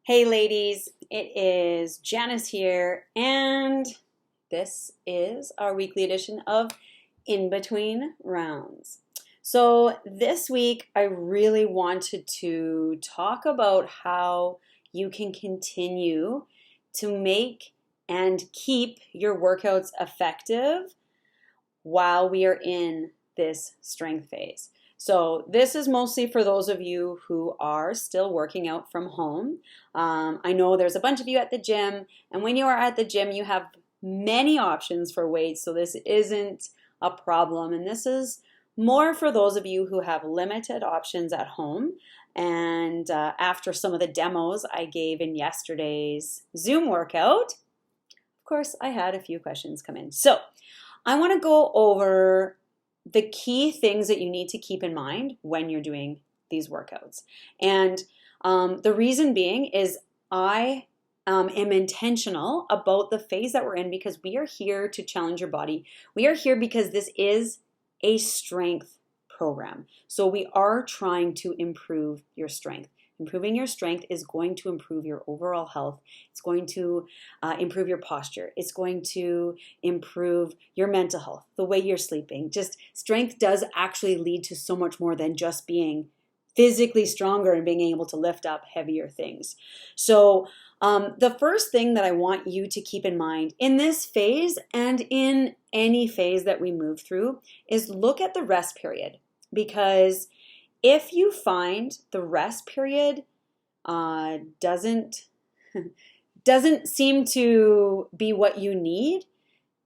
Hey ladies, it is Janice here, and this is our weekly edition of In Between Rounds. So this week I really wanted to talk about how you can continue to make and keep your workouts effective while we are in this strength phase. So this is mostly for those of you who are still working out from home. I know there's a bunch of you at the gym, and when you are at the gym, you have many options for weights, so this isn't a problem. And this is more for those of you who have limited options at home. And after some of the demos I gave in yesterday's Zoom workout, of course, I had a few questions come in. So I want to go over the key things that you need to keep in mind when you're doing these workouts. And the reason being is I am intentional about the phase that we're in because we are here to challenge your body. We are here because this is a strength program. So we are trying to improve your strength. Improving your strength is going to improve your overall health. It's going to improve your posture. It's going to improve your mental health, the way you're sleeping. Just strength does actually lead to so much more than just being physically stronger and being able to lift up heavier things. So the first thing that I want you to keep in mind in this phase and in any phase that we move through is look at the rest period, because if you find the rest period doesn't seem to be what you need,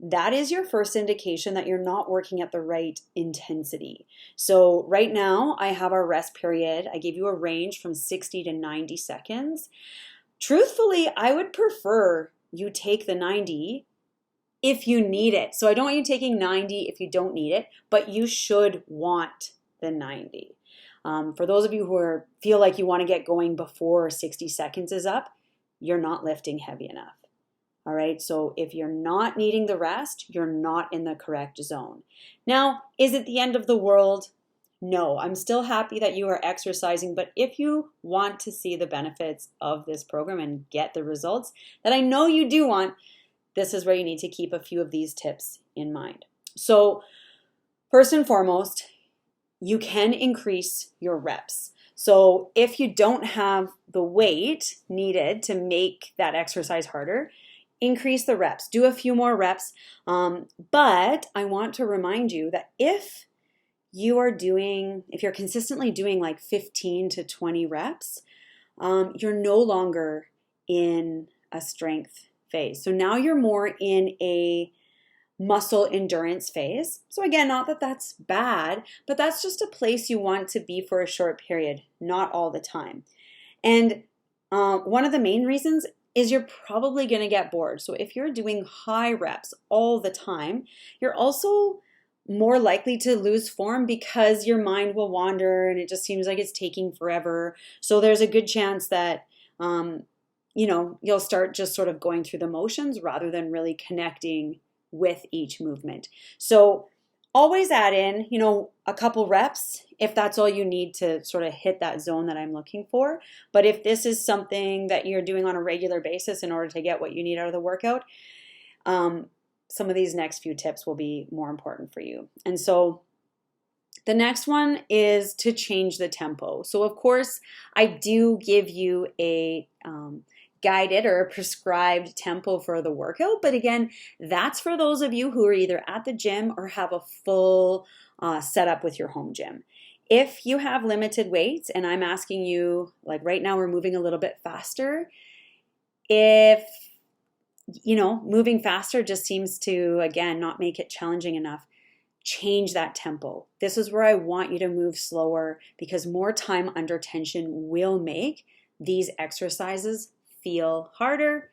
that is your first indication that you're not working at the right intensity. So right now I have our rest period. I gave you a range from 60 to 90 seconds. Truthfully, I would prefer you take the 90 if you need it. So I don't want you taking 90 if you don't need it, but you should want the 90. For those of you who feel like you want to get going before 60 seconds is up, you're not lifting heavy enough. All right, so if you're not needing the rest, you're not in the correct zone. Now, is it the end of the world? No, I'm still happy that you are exercising, but if you want to see the benefits of this program and get the results that I know you do want, this is where you need to keep a few of these tips in mind. So, first and foremost, you can increase your reps. So if you don't have the weight needed to make that exercise harder, increase the reps. Do a few more reps. But I want to remind you that if you're consistently doing like 15 to 20 reps, you're no longer in a strength phase. So now you're more in a muscle endurance phase. So again, not that that's bad, but that's just a place you want to be for a short period, not all the time. And one of the main reasons is you're probably going to get bored. So if you're doing high reps all the time, you're also more likely to lose form because your mind will wander and it just seems like it's taking forever. So there's a good chance that you'll start just sort of going through the motions rather than really connecting with each movement. So always add in, a couple reps if that's all you need to sort of hit that zone that I'm looking for. But if this is something that you're doing on a regular basis in order to get what you need out of the workout, some of these next few tips will be more important for you. And so the next one is to change the tempo. So of course, I do give you a guided or a prescribed tempo for the workout. But again, that's for those of you who are either at the gym or have a full setup with your home gym. If you have limited weights and I'm asking you, like right now we're moving a little bit faster, if moving faster just seems to, again, not make it challenging enough, change that tempo. This is where I want you to move slower because more time under tension will make these exercises feel harder,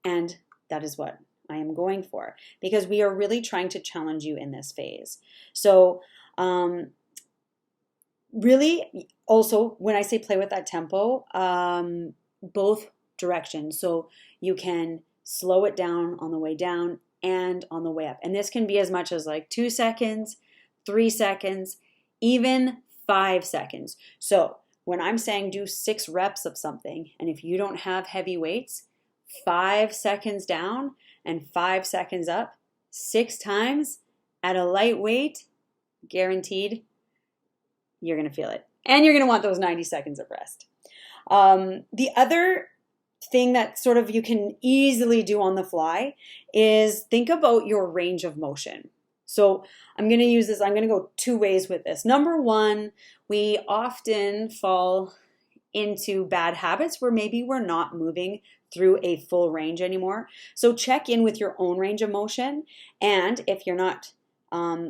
and that is what I am going for because we are really trying to challenge you in this phase. So really also when I say play with that tempo, both directions. So you can slow it down on the way down and on the way up. And this can be as much as like 2 seconds, 3 seconds, even 5 seconds. So when I'm saying do 6 reps of something, and if you don't have heavy weights, 5 seconds down and 5 seconds up, 6 times at a light weight, guaranteed, you're going to feel it. And you're going to want those 90 seconds of rest. The other thing that sort of you can easily do on the fly is think about your range of motion. So I'm going to use this, I'm going to go 2 ways with this. Number one, we often fall into bad habits where maybe we're not moving through a full range anymore. So check in with your own range of motion. And if you're not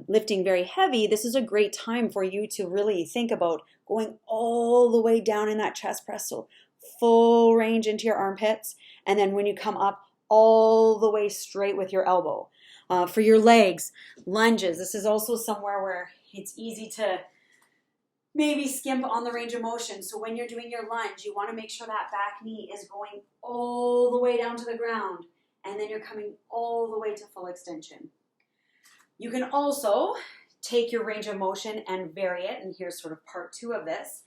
lifting very heavy, this is a great time for you to really think about going all the way down in that chest press. So full range into your armpits. And then when you come up, all the way straight with your elbow. For your legs, lunges. This is also somewhere where it's easy to maybe skimp on the range of motion. So when you're doing your lunge, you want to make sure that back knee is going all the way down to the ground. And then you're coming all the way to full extension. You can also take your range of motion and vary it. And here's sort of part 2 of this.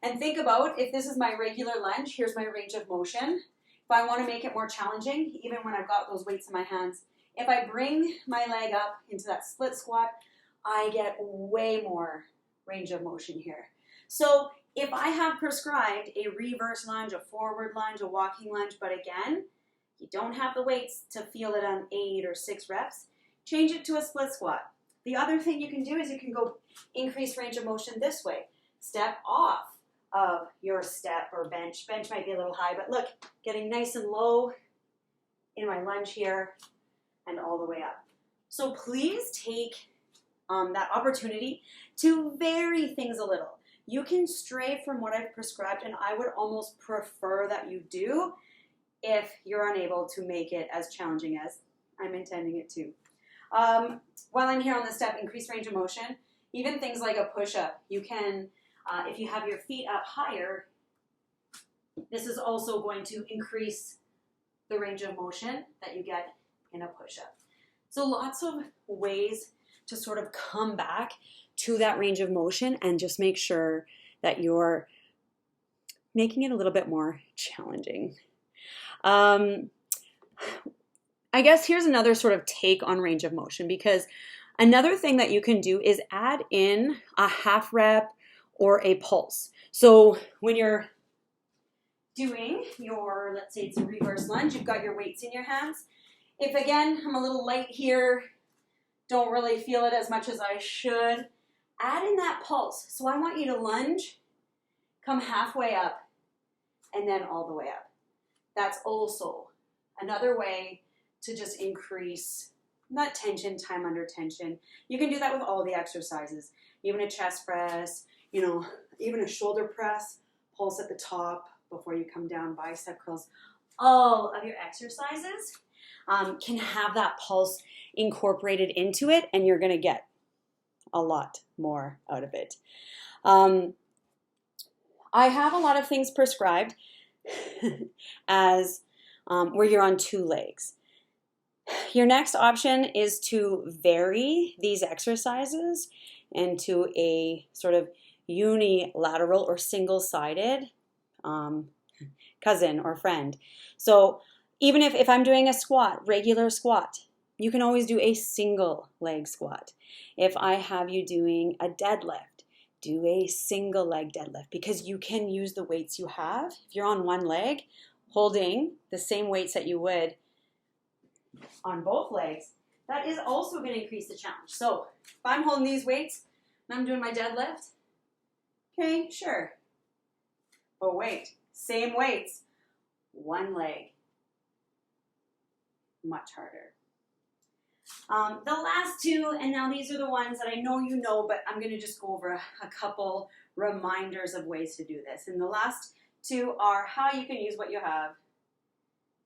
And think about, if this is my regular lunge, here's my range of motion. If I want to make it more challenging, even when I've got those weights in my hands, if I bring my leg up into that split squat, I get way more range of motion here. So if I have prescribed a reverse lunge, a forward lunge, a walking lunge, but again, you don't have the weights to feel it on 8 or 6 reps, change it to a split squat. The other thing you can do is you can go increase range of motion this way. Step off of your step or bench. Bench might be a little high, but look, getting nice and low in my lunge here and all the way up. So please take that opportunity to vary things a little. You can stray from what I've prescribed, and I would almost prefer that you do if you're unable to make it as challenging as I'm intending it to. While I'm here on the step, increase range of motion, even things like a push-up, you can, if you have your feet up higher, this is also going to increase the range of motion that you get in a push-up. So lots of ways to sort of come back to that range of motion and just make sure that you're making it a little bit more challenging. I guess here's another sort of take on range of motion, because another thing that you can do is add in a half rep or a pulse. So when you're doing your, let's say it's a reverse lunge, you've got your weights in your hands. If again, I'm a little light here, don't really feel it as much as I should, add in that pulse. So I want you to lunge, come halfway up, and then all the way up. That's also another way to just increase that tension, time under tension. You can do that with all the exercises, even a chest press, even a shoulder press, pulse at the top before you come down, bicep curls. All of your exercises can have that pulse incorporated into it, and you're going to get a lot more out of it. I have a lot of things prescribed as where you're on 2 legs. Your next option is to vary these exercises into a sort of unilateral or single-sided cousin or friend. So even if I'm doing a squat, regular squat, you can always do a single leg squat. If I have you doing a deadlift, do a single leg deadlift, because you can use the weights you have. If you're on one leg, holding the same weights that you would on both legs, that is also going to increase the challenge. So if I'm holding these weights and I'm doing my deadlift, okay, sure. But wait, same weights, one leg, much harder. The last 2, and now these are the ones that I know you know, but I'm going to just go over a couple reminders of ways to do this. And the last 2 are how you can use what you have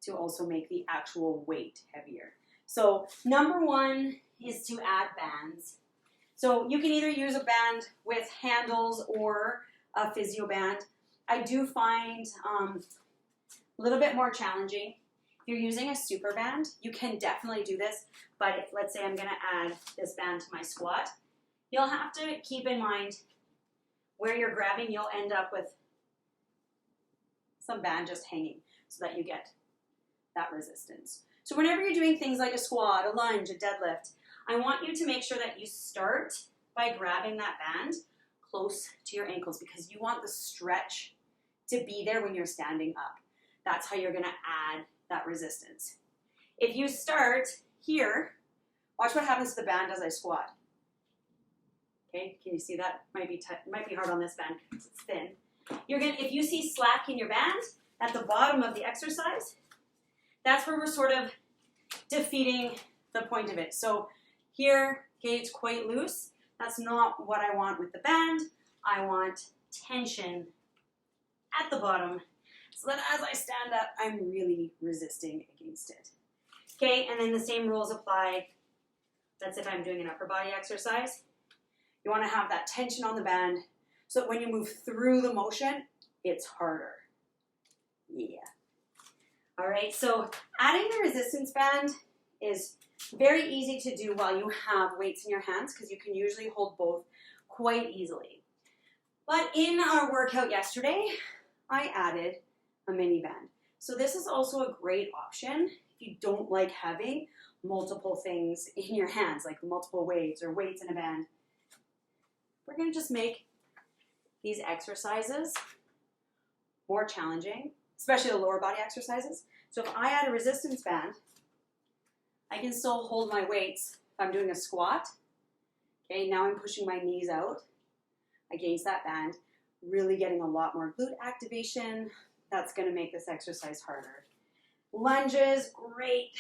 to also make the actual weight heavier. So number 1 is to add bands. So you can either use a band with handles or a physio band. I do find a little bit more challenging. If you're using a super band, you can definitely do this, but if, let's say I'm going to add this band to my squat, you'll have to keep in mind where you're grabbing, you'll end up with some band just hanging so that you get that resistance. So whenever you're doing things like a squat, a lunge, a deadlift, I want you to make sure that you start by grabbing that band close to your ankles because you want the stretch to be there when you're standing up. That's how you're going to add that resistance. If you start here, watch what happens to the band as I squat. Okay, can you see that? Might be hard on this band because it's thin. If you see slack in your band at the bottom of the exercise, that's where we're sort of defeating the point of it. So here, okay, it's quite loose. That's not what I want with the band. I want tension at the bottom so that as I stand up, I'm really resisting against it. Okay, and then the same rules apply. That's if I'm doing an upper body exercise. You want to have that tension on the band so that when you move through the motion, it's harder. Yeah. All right, so adding the resistance band is very easy to do while you have weights in your hands because you can usually hold both quite easily. But in our workout yesterday, I added a mini band. So this is also a great option if you don't like having multiple things in your hands, like multiple weights or weights in a band. We're going to just make these exercises more challenging, especially the lower body exercises. So if I add a resistance band, I can still hold my weights if I'm doing a squat. Okay, now I'm pushing my knees out against that band, really getting a lot more glute activation. That's going to make this exercise harder. Lunges, great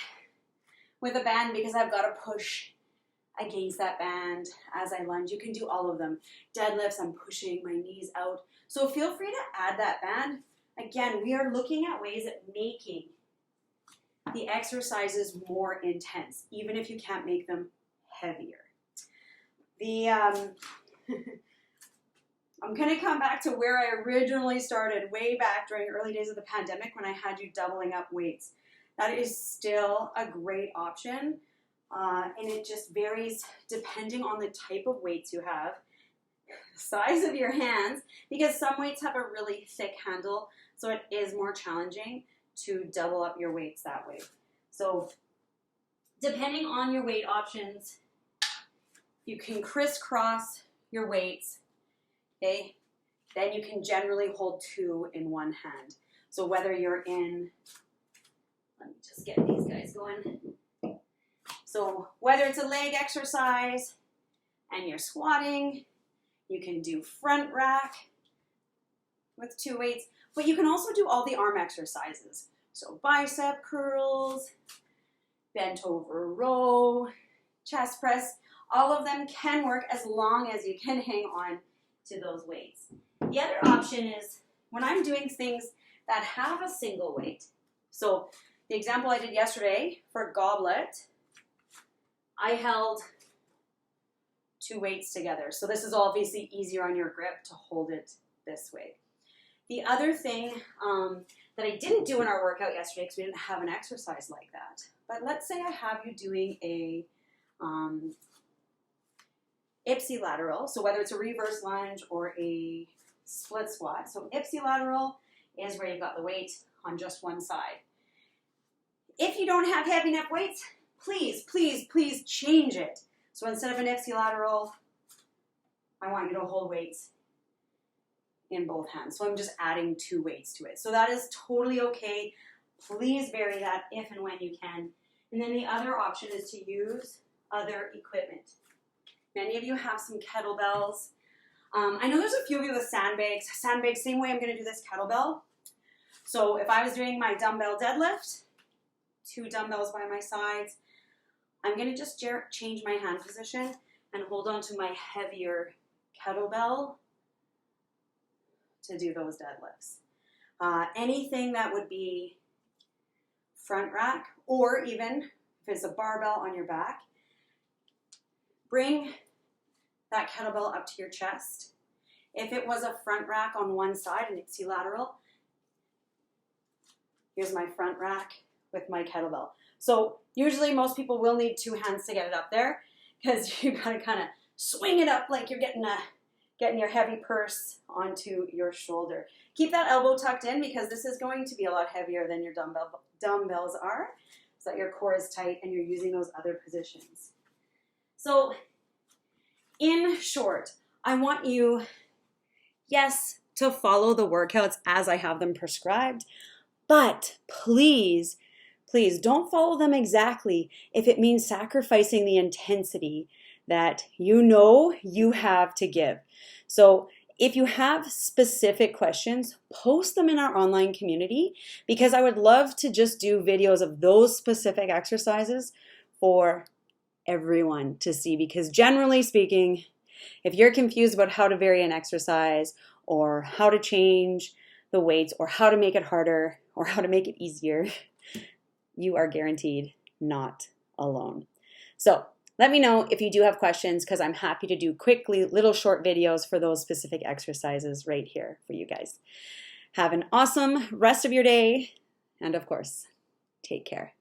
with a band because I've got to push against that band as I lunge. You can do all of them. Deadlifts, I'm pushing my knees out. So feel free to add that band. Again, we are looking at ways of making the exercises more intense, even if you can't make them heavier. I'm going to come back to where I originally started way back during early days of the pandemic when I had you doubling up weights. That is still a great option, and it just varies depending on the type of weights you have, size of your hands, because some weights have a really thick handle, so it is more challenging to double up your weights that way. So depending on your weight options, you can crisscross your weights, okay? Then you can generally hold two in one hand. So whether you're in, let me just get these guys going. So whether it's a leg exercise and you're squatting, you can do front rack with two weights, but you can also do all the arm exercises. So bicep curls, bent over row, chest press, all of them can work as long as you can hang on to those weights. The other option is when I'm doing things that have a single weight. So the example I did yesterday for goblet, I held two weights together. So this is obviously easier on your grip to hold it this way. The other thing that I didn't do in our workout yesterday because we didn't have an exercise like that, but let's say I have you doing a ipsilateral, so whether it's a reverse lunge or a split squat. So ipsilateral is where you've got the weight on just one side. If you don't have heavy enough weights, please, please, please change it. So instead of an ipsilateral, I want you to hold weights in both hands. So I'm just adding two weights to it. So that is totally okay. Please vary that if and when you can. And then the other option is to use other equipment. Many of you have some kettlebells. I know there's a few of you with sandbags. Sandbags, same way I'm going to do this kettlebell. So if I was doing my dumbbell deadlift, two dumbbells by my sides, I'm going to just change my hand position and hold on to my heavier kettlebell to do those deadlifts. Anything that would be front rack, or even if it's a barbell on your back, bring that kettlebell up to your chest. If it was a front rack on one side, an ipsilateral, here's my front rack with my kettlebell. So usually most people will need two hands to get it up there because you gotta kind of swing it up like you're getting getting your heavy purse onto your shoulder. Keep that elbow tucked in because this is going to be a lot heavier than your dumbbells are, so that your core is tight and you're using those other positions. So in short, I want you, yes, to follow the workouts as I have them prescribed, but please, please don't follow them exactly if it means sacrificing the intensity that you know you have to give. So if you have specific questions, post them in our online community because I would love to just do videos of those specific exercises for everyone to see, because generally speaking, if you're confused about how to vary an exercise or how to change the weights or how to make it harder or how to make it easier, you are guaranteed not alone. So let me know if you do have questions because I'm happy to do quickly little short videos for those specific exercises right here for you guys. Have an awesome rest of your day and of course, take care.